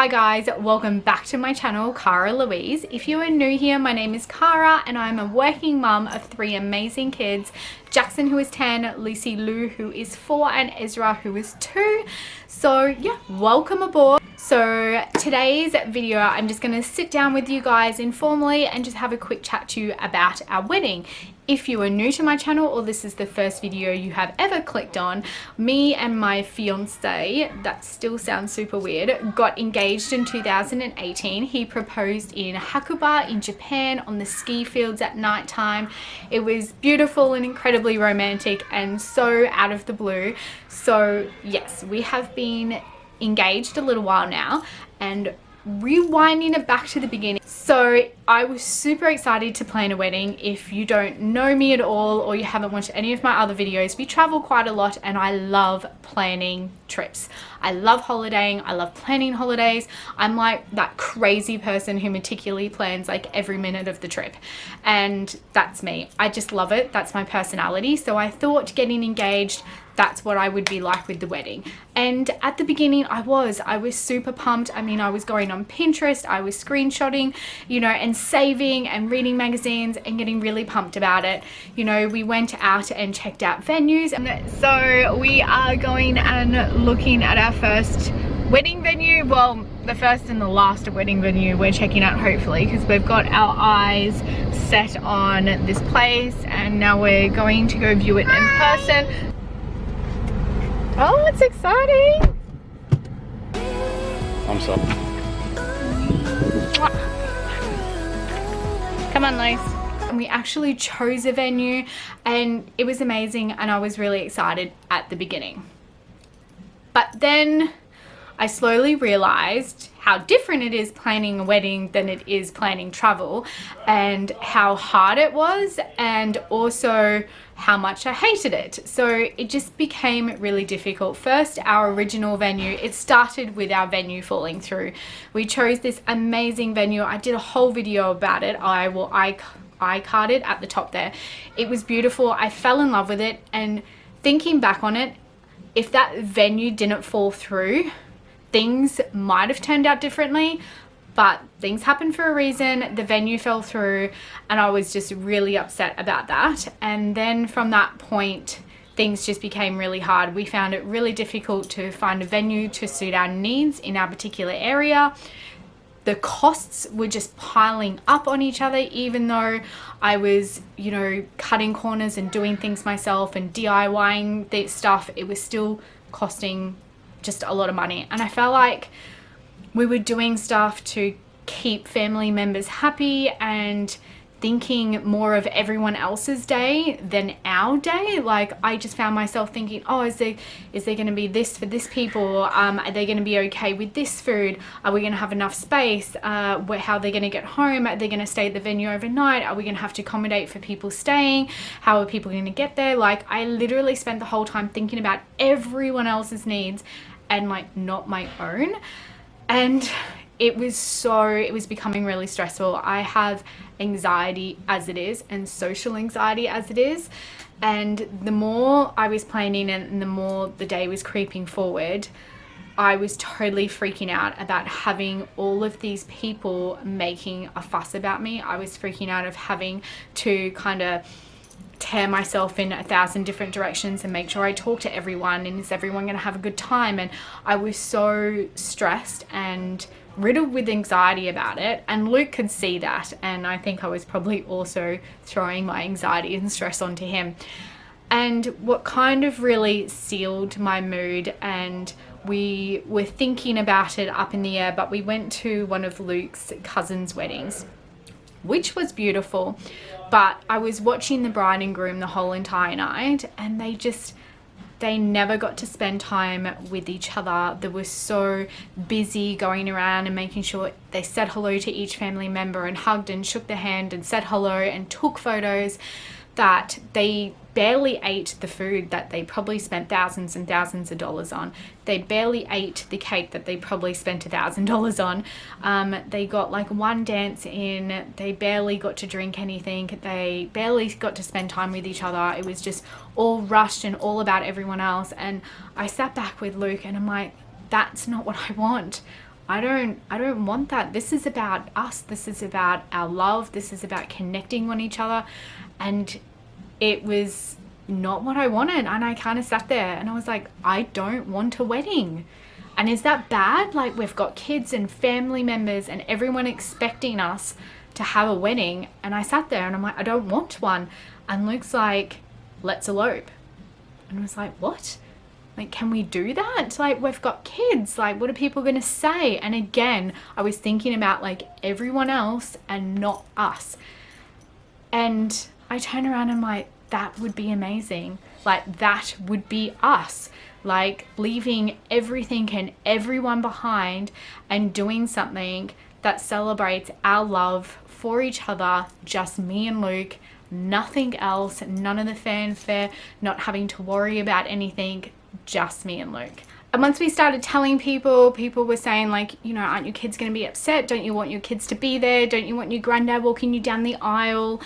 Hi guys, welcome back to my channel, Cara Louise. If you are new here, my name is Cara and I'm a working mum of 3 amazing kids. Jackson, who is 10, Lucy Lou, who is 4, and Ezra, who is 2. So yeah, welcome aboard. So today's video, I'm just going to sit down with you guys informally and just have a quick chat to you about our wedding. If you are new to my channel or this is the first video you have ever clicked on, me and my fiance, that still sounds super weird, got engaged in 2018. He proposed in Hakuba in Japan on the ski fields at night time. It was beautiful and incredibly romantic and so out of the blue. So yes, we have been engaged a little while now, and rewinding it back to the beginning. So I was super excited to plan a wedding. If you don't know me at all or you haven't watched any of my other videos, we travel quite a lot and I love planning trips. I love holidaying. I love planning holidays. I'm like that crazy person who meticulously plans like every minute of the trip, and that's me. I just love it. That's my personality. So I thought getting engaged, that's what I would be like with the wedding. And at the beginning I was super pumped. I mean, I was going on Pinterest, I was screenshotting, you know, and saving and reading magazines and getting really pumped about it. You know, we went out and checked out venues. And so we are going and looking at our first wedding venue. Well, the first and the last wedding venue we're checking out, hopefully, because we've got our eyes set on this place and now we're going to go view it in person. Oh, it's exciting! I'm sorry. Come on, Luce. And we actually chose a venue and it was amazing and I was really excited at the beginning. But then I slowly realized how different it is planning a wedding than it is planning travel, and how hard it was, and also how much I hated it. So it just became really difficult. First, our original venue, it started with our venue falling through. We chose this amazing venue. I did a whole video about it. I carded at the top there. It was beautiful. I fell in love with it, and thinking back on it, if that venue didn't fall through, things might have turned out differently, but things happen for a reason. The venue fell through and I was just really upset about that. And then from that point, things just became really hard. We found it really difficult to find a venue to suit our needs in our particular area. The costs were just piling up on each other, even though I was, you know, cutting corners and doing things myself and DIYing the stuff. It was still costing just a lot of money, and I felt like we were doing stuff to keep family members happy and thinking more of everyone else's day than our day. Like, I just found myself thinking, oh, is there going to be this for this people? Are they going to be okay with this food? Are we going to have enough space? How are they going to get home? Are they going to stay at the venue overnight? Are we going to have to accommodate for people staying? How are people going to get there? Like, I literally spent the whole time thinking about everyone else's needs and like not my own. And it was becoming really stressful. I have anxiety as it is, and social anxiety as it is. And the more I was planning and the more the day was creeping forward, I was totally freaking out about having all of these people making a fuss about me. I was freaking out of having to kind of tear myself in 1,000 different directions and make sure I talk to everyone, and is everyone going to have a good time? And I was so stressed and riddled with anxiety about it, and Luke could see that, and I think I was probably also throwing my anxiety and stress onto him. And what kind of really sealed my mood, and we were thinking about it up in the air, but we went to one of Luke's cousins' weddings, which was beautiful, but I was watching the bride and groom the whole entire night, and they never got to spend time with each other. They were so busy going around and making sure they said hello to each family member and hugged and shook their hand and said hello and took photos, that they barely ate the food that they probably spent thousands and thousands of dollars on. They barely ate the cake that they probably spent $1,000 on. They got like one dance in. They barely got to drink anything. They barely got to spend time with each other. It was just all rushed and all about everyone else. And I sat back with Luke and I'm like, that's not what I want. I don't want that. This is about us. This is about our love. This is about connecting on each other. And it was not what I wanted. And I kind of sat there and I was like, I don't want a wedding. And is that bad? Like, we've got kids and family members and everyone expecting us to have a wedding. And I sat there and I'm like, I don't want one. And Luke's like, let's elope. And I was like, what? Like, can we do that? Like, we've got kids. Like, what are people going to say? And again, I was thinking about like everyone else and not us. And I turn around and I'm like, that would be amazing. Like, that would be us. Like, leaving everything and everyone behind and doing something that celebrates our love for each other, just me and Luke, nothing else, none of the fanfare, not having to worry about anything, just me and Luke. And once we started telling people were saying like, you know, aren't your kids going to be upset? Don't you want your kids to be there? Don't you want your granddad walking you down the aisle?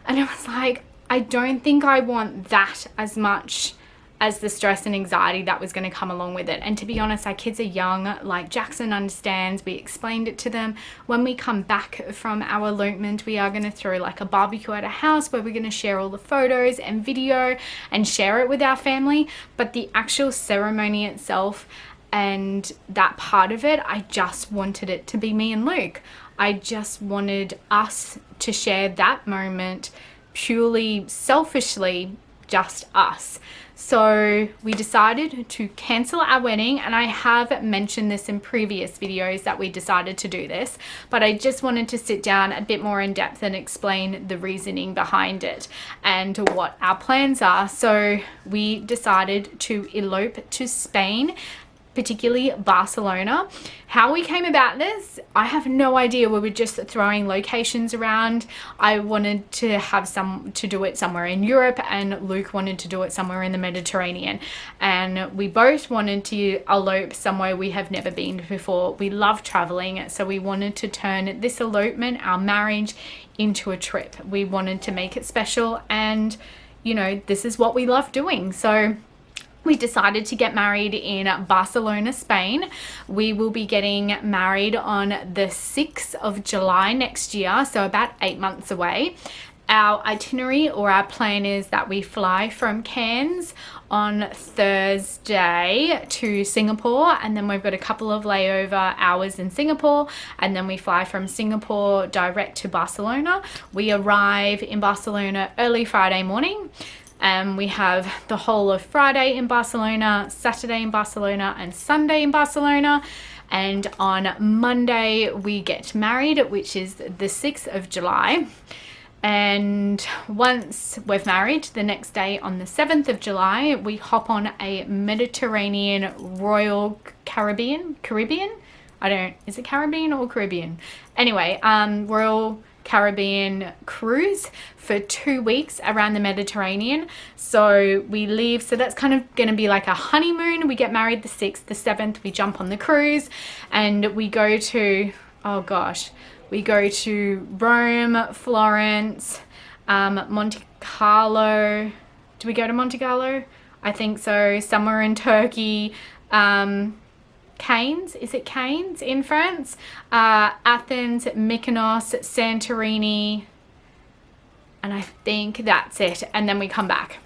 And I was like, I don't think I want that as much as the stress and anxiety that was going to come along with it. And to be honest, our kids are young. Like, Jackson understands. We explained it to them. When we come back from our elopement, we are going to throw like a barbecue at our house where we're going to share all the photos and video and share it with our family. But the actual ceremony itself and that part of it, I just wanted it to be me and Luke. I just wanted us to share that moment purely selfishly, just us. So we decided to cancel our wedding, and I have mentioned this in previous videos that we decided to do this, but I just wanted to sit down a bit more in depth and explain the reasoning behind it and what our plans are. So we decided to elope to Spain, particularly Barcelona. How we came about this, I have no idea. We were just throwing locations around. I wanted to do it somewhere in Europe, and Luke wanted to do it somewhere in the Mediterranean. And we both wanted to elope somewhere we have never been before. We love traveling, so we wanted to turn this elopement, our marriage, into a trip. We wanted to make it special, and you know, this is what we love doing. So we decided to get married in Barcelona, Spain. We will be getting married on the 6th of July next year, so about 8 months away. Our itinerary or our plan is that we fly from Cairns on Thursday to Singapore, and then we've got a couple of layover hours in Singapore, and then we fly from Singapore direct to Barcelona. We arrive in Barcelona early Friday morning. We have the whole of Friday in Barcelona, Saturday in Barcelona, and Sunday in Barcelona. And on Monday, we get married, which is the 6th of July. And once we've married, the next day on the 7th of July, we hop on a Mediterranean Royal Caribbean? Is it Caribbean or Caribbean? Anyway, Royal Caribbean cruise for 2 weeks around the Mediterranean. So we leave, so that's kind of going to be like a honeymoon. We get married the 6th, the 7th, we jump on the cruise, and we go to, we go to Rome, Florence, Monte Carlo. Do we go to Monte Carlo? I think so. Somewhere in Turkey. Cannes, is it Cannes in France? Athens, Mykonos, Santorini, and I think that's it. And then we come back.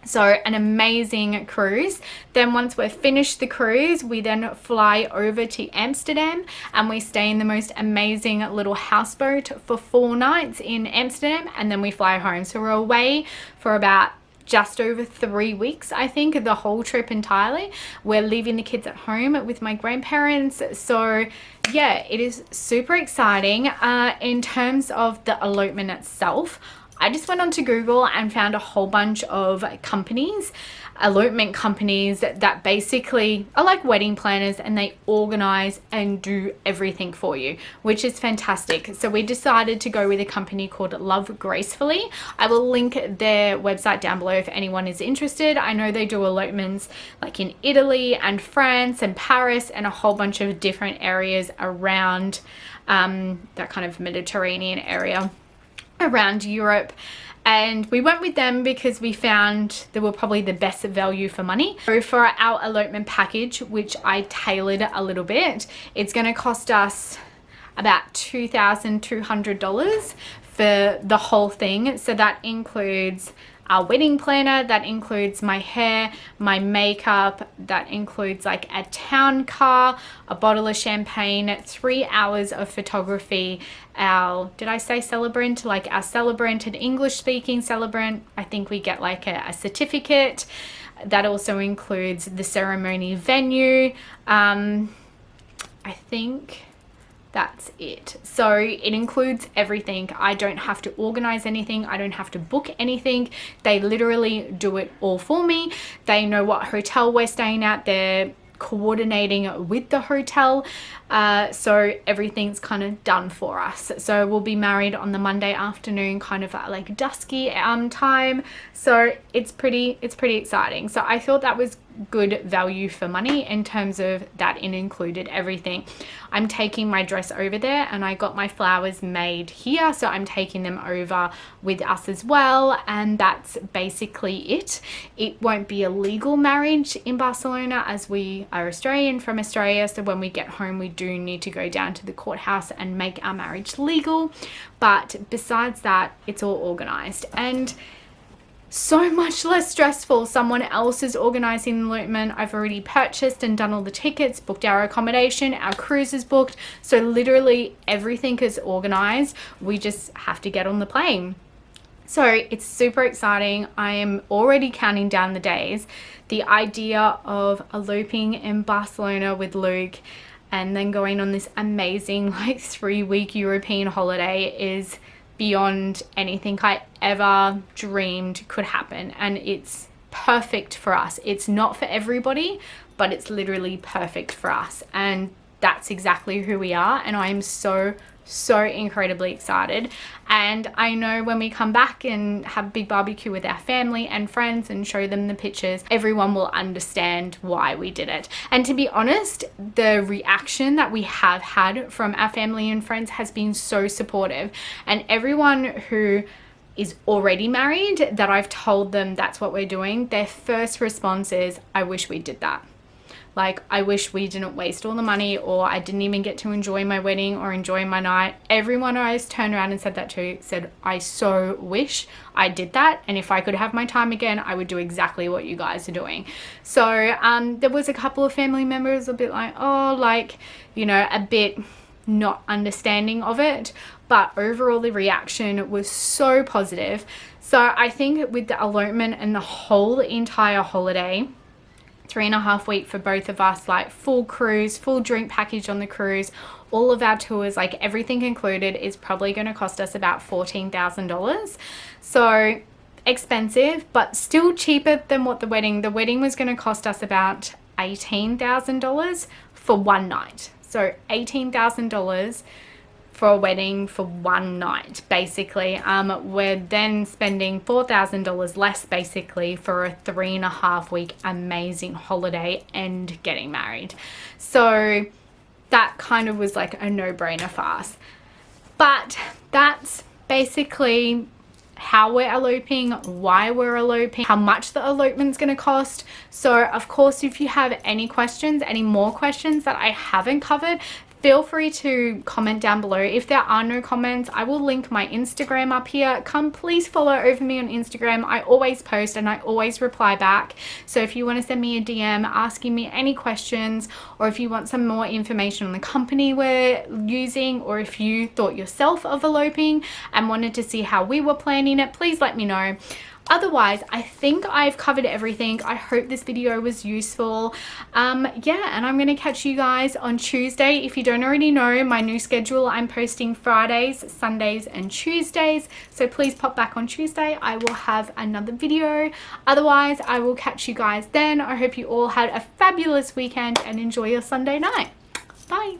So an amazing cruise. Then once we've finished the cruise, we then fly over to Amsterdam, and we stay in the most amazing little houseboat for 4 nights in Amsterdam, and then we fly home. So we're away for about just over 3 weeks, I think, the whole trip entirely. We're leaving the kids at home with my grandparents. So yeah, it is super exciting. In terms of the elopement itself, I just went onto Google and found a whole bunch of companies, elopement companies that basically are like wedding planners, and they organize and do everything for you, which is fantastic. So we decided to go with a company called Love Gracefully. I will link their website down below if anyone is interested. I know they do elopements like in Italy and France and Paris and a whole bunch of different areas around that kind of Mediterranean area around Europe. and we went with them because we found they were probably the best value for money. So for our elopement package, which I tailored a little bit, it's going to cost us about $2,200 for the whole thing. So that includes our wedding planner, that includes my hair, my makeup, that includes like a town car, a bottle of champagne, 3 hours of photography, our, did I say celebrant? Like our celebrant, an English speaking celebrant, I think we get like a certificate. That also includes the ceremony venue. I think that's it. So it includes everything. I don't have to organize anything. I don't have to book anything. They literally do it all for me. They know what hotel we're staying at. They're coordinating with the hotel. So everything's kind of done for us. So we'll be married on the Monday afternoon, kind of at like dusky time. So it's pretty exciting. So I thought that was good value for money in terms of that it included everything. I'm taking my dress over there, and I got my flowers made here, so I'm taking them over with us as well, and that's basically it. It won't be a legal marriage in Barcelona as we are Australian from Australia, so when we get home we do need to go down to the courthouse and make our marriage legal, but besides that it's all organized and so much less stressful. Someone else is organizing the elopement. I've already purchased and done all the tickets, booked our accommodation, our cruise is booked, so literally everything is organized. We just have to get on the plane. So it's super exciting. I am already counting down the days. The idea of eloping in Barcelona with Luke and then going on this amazing like 3-week European holiday is beyond anything I ever dreamed could happen, and it's perfect for us. It's not for everybody, but it's literally perfect for us, and that's exactly who we are, and I am so incredibly excited. And I know when we come back and have a big barbecue with our family and friends and show them the pictures, everyone will understand why we did it. And to be honest, the reaction that we have had from our family and friends has been so supportive, and everyone who is already married that I've told them that's what we're doing, their first response is, I wish we did that. Like, I wish we didn't waste all the money, or I didn't even get to enjoy my wedding or enjoy my night. Everyone I turned around and said that to said, I so wish I did that. And if I could have my time again, I would do exactly what you guys are doing. So there was a couple of family members a bit like, oh, like, you know, a bit not understanding of it. But overall, the reaction was so positive. So I think with the elopement and the whole entire holiday, 3.5 weeks for both of us, like full cruise, full drink package on the cruise, all of our tours, like everything included, is probably going to cost us about $14,000. So expensive, but still cheaper than what the wedding was going to cost us about $18,000 for one night. So $18,000 for a wedding for one night, basically. We're then spending $4,000 less basically for a 3.5 week amazing holiday and getting married. So that kind of was like a no-brainer for us. But that's basically how we're eloping, why we're eloping, how much the elopement's going to cost. So of course, if you have any questions, any more questions that I haven't covered, feel free to comment down below. If there are no comments, I will link my Instagram up here. Come please follow over me on Instagram. I always post and I always reply back. So if you want to send me a DM asking me any questions, or if you want some more information on the company we're using, or if you thought yourself of eloping and wanted to see how we were planning it, please let me know. Otherwise, I think I've covered everything. I hope this video was useful. Yeah, and I'm going to catch you guys on Tuesday. If you don't already know my new schedule, I'm posting Fridays, Sundays, and Tuesdays. So please pop back on Tuesday. I will have another video. Otherwise, I will catch you guys then. I hope you all had a fabulous weekend and enjoy your Sunday night. Bye.